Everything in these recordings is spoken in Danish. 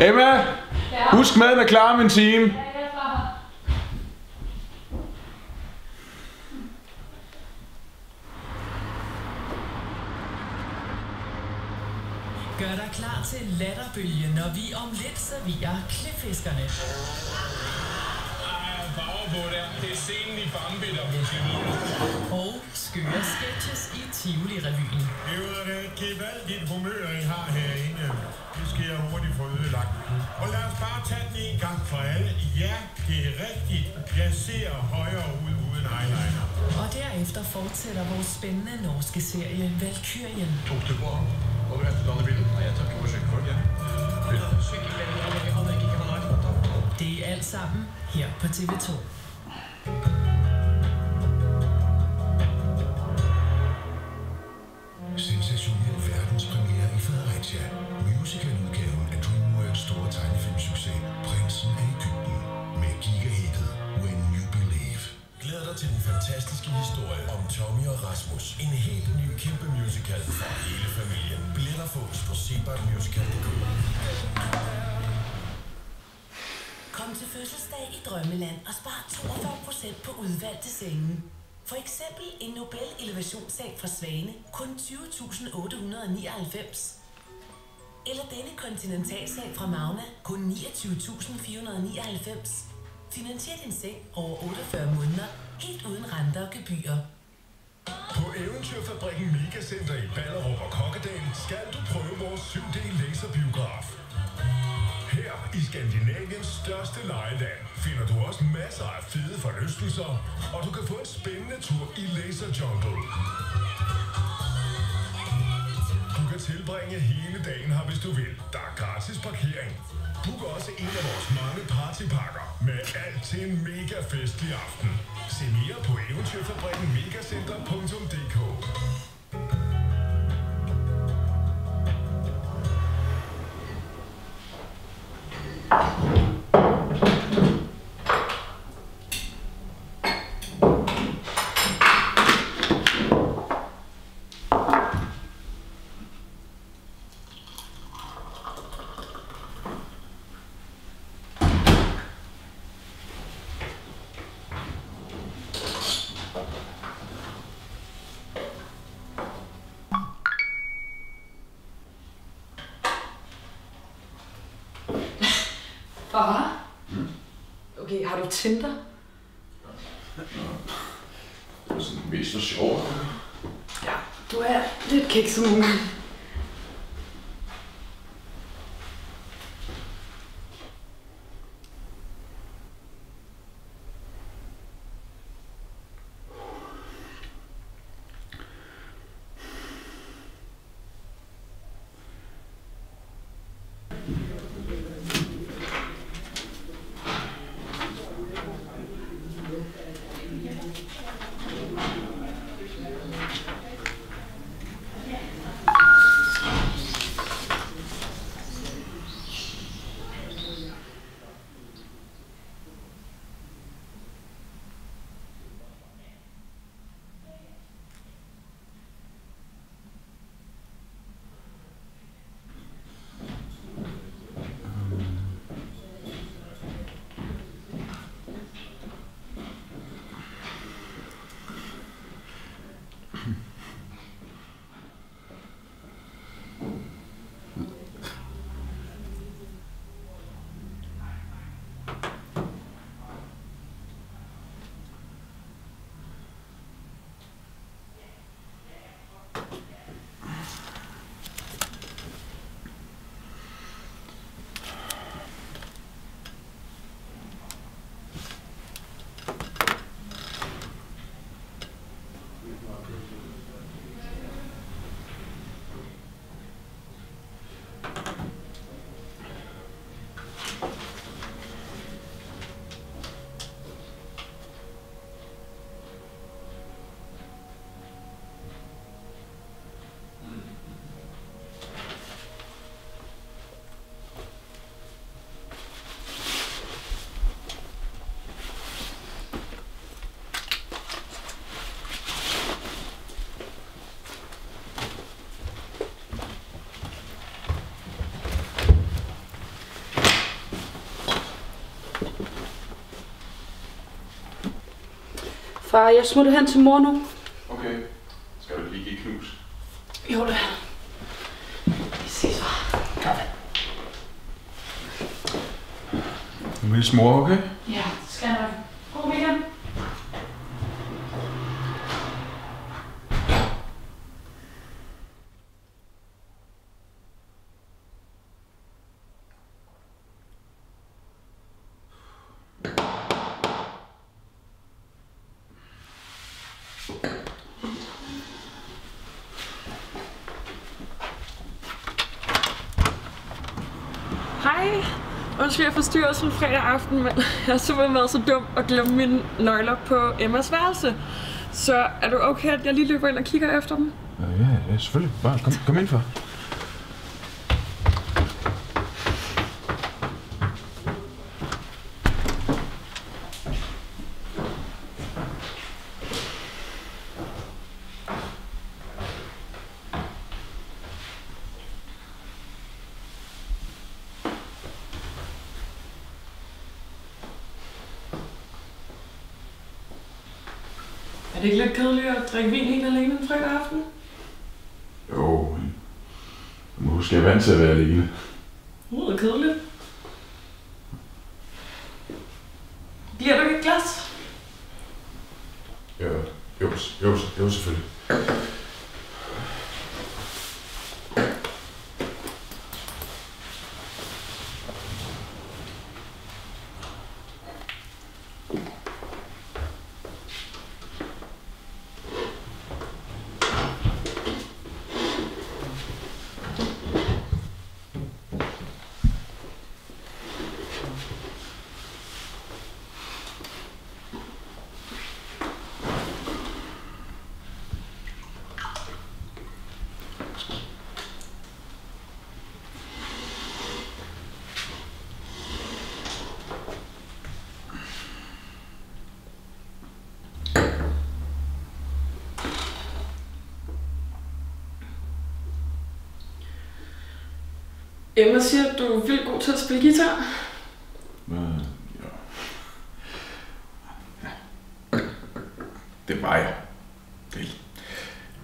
Emma, husk maden er klar om en time. Gør dig klar til latterbølge, når vi om lidt serverer Klipfiskerne. Det er scenen i Bambi, der blev klippet. Og skøre sketches i Tivoli-revyen. Det er et gevaldigt humør, I har herinde. Det skal jeg hurtigt få ødelagt. Og lad os bare tage den en gang for alle. Ja, det er rigtigt. Jeg ser højere ud uden eyeliner. Og derefter fortsætter vores spændende norske serie Valkyrien. Tog det på og hvad er det, der vil? Ja, tak. Forsøg på det, ja. Det er alt sammen her på TV2. Sensationel verdenspremiere i Fredericia. Musicaludgaven af DreamWorks store tegnefilmsucces Prinsen af Egypten med gigahitet When You Believe. Glæd dig til den fantastiske historie om Tommy og Rasmus. En helt ny kæmpe musical for hele familien. Billetter fås på sebartmusical.dk. Kom til fødselsdag i Drømmeland og spar 42% på udvalgte senge. For eksempel en Nobel elevationsseng fra Svane, kun 20.899. Eller denne kontinentalseng fra Magna, kun 29.499. Finansier din seng over 48 måneder, helt uden renter og gebyrer. På Eventyrfabrikken Megacenter i Ballerup og Kokkedal skal du prøve vores 7D laserbiograf. Her i Skandinaviens største legeland finder du også masser af fede forlystelser, og du kan få en spændende tur i Laser Jungle. Du kan tilbringe hele dagen her, hvis du vil. Der er gratis parkering. Book også en af vores mange partypakker med alt til en mega festlig aften. Se mere på Eventyrfabrikken megacenter.dk. Far? Okay, har du Tinder? Det er sådan mest for sjov. Ja, du er lidt kikset nogle gange. Far, jeg smutter hen til mor nu. Okay. Skal du lige give knus? Jo da. Vi ses, far. Gør det. Du vil små, okay? Ja, det skal jeg nok. God weekend. Hej. Undskyld, jeg forstyrrer sådan fredag aften, men jeg har simpelthen været så dum at glemme mine nøgler på Emmas værelse. Så er du okay, at jeg lige løber ind og kigger efter dem? Ja, selvfølgelig. Bare kom ind for. Er det ikke lidt kedeligt at drikke vin helt alene en fredag aften? Jo, men du må huske, jeg er vant til at være alene. Det lyder kedeligt. Giver du ikke et glas? Jo, selvfølgelig. Emma siger, at du er vildt god til at spille guitar. Ja. Det var jeg.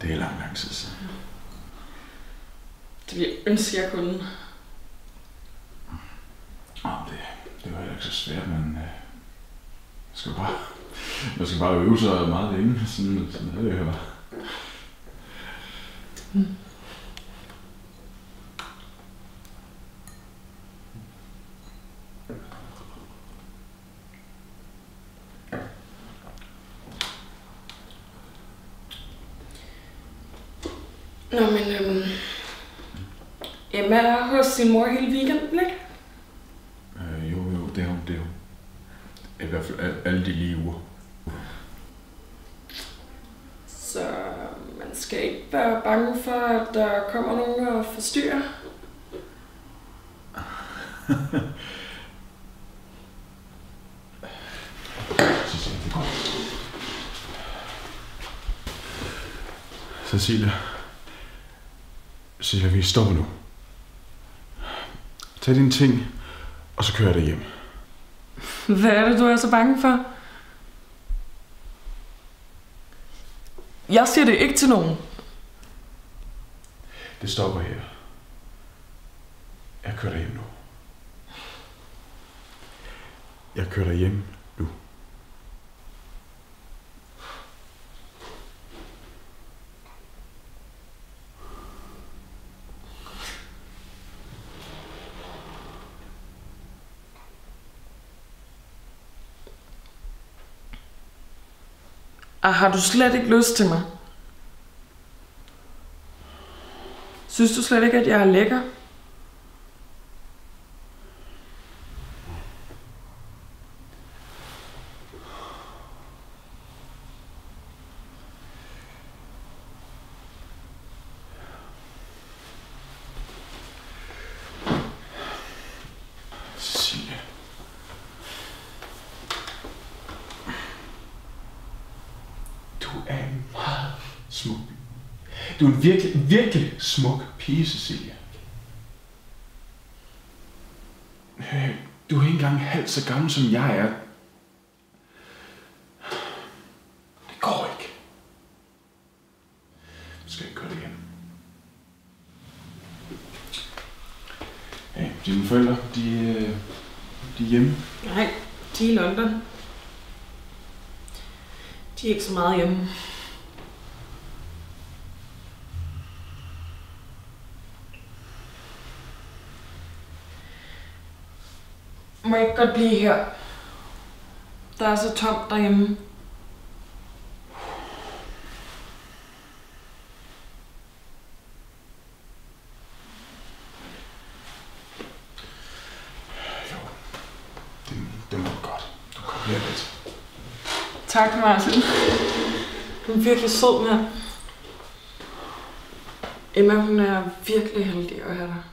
Det er lang tid siden. Det vil jeg ønske, jeg kunne. Det var ikke så svært, men man skal bare øve sig meget længe. Sådan er det jo bare. Nå, men Emma er hos sin mor hele weekenden, ikke? Jo, det er hun. I hvert fald alle de lige uger. Så man skal ikke være bange for, at der kommer nogen og forstyrrer. Cecilia, vi stopper nu. Tag dine ting, og så kører jeg dig hjem. Hvad er det, du er så bange for? Jeg siger det ikke til nogen. Det stopper her. Jeg kører dig hjem nu. Jeg kører dig hjem nu. Og har du slet ikke lyst til mig? Synes du slet ikke, at jeg er lækker? Cecilia. Du er en meget smuk. Du er en virkelig, virkelig smuk pige, Cecilia. Du er ikke engang halvt så gammel, som jeg er. Dine forældre, de er hjemme? Nej, de er i London. De er ikke så meget hjemme. Må jeg ikke godt blive her? Der er så tomt derhjemme. Det må du godt. Du kommer her lidt. Tak, Martin. Du er virkelig sød, mand. Emma, hun er virkelig heldig at have dig.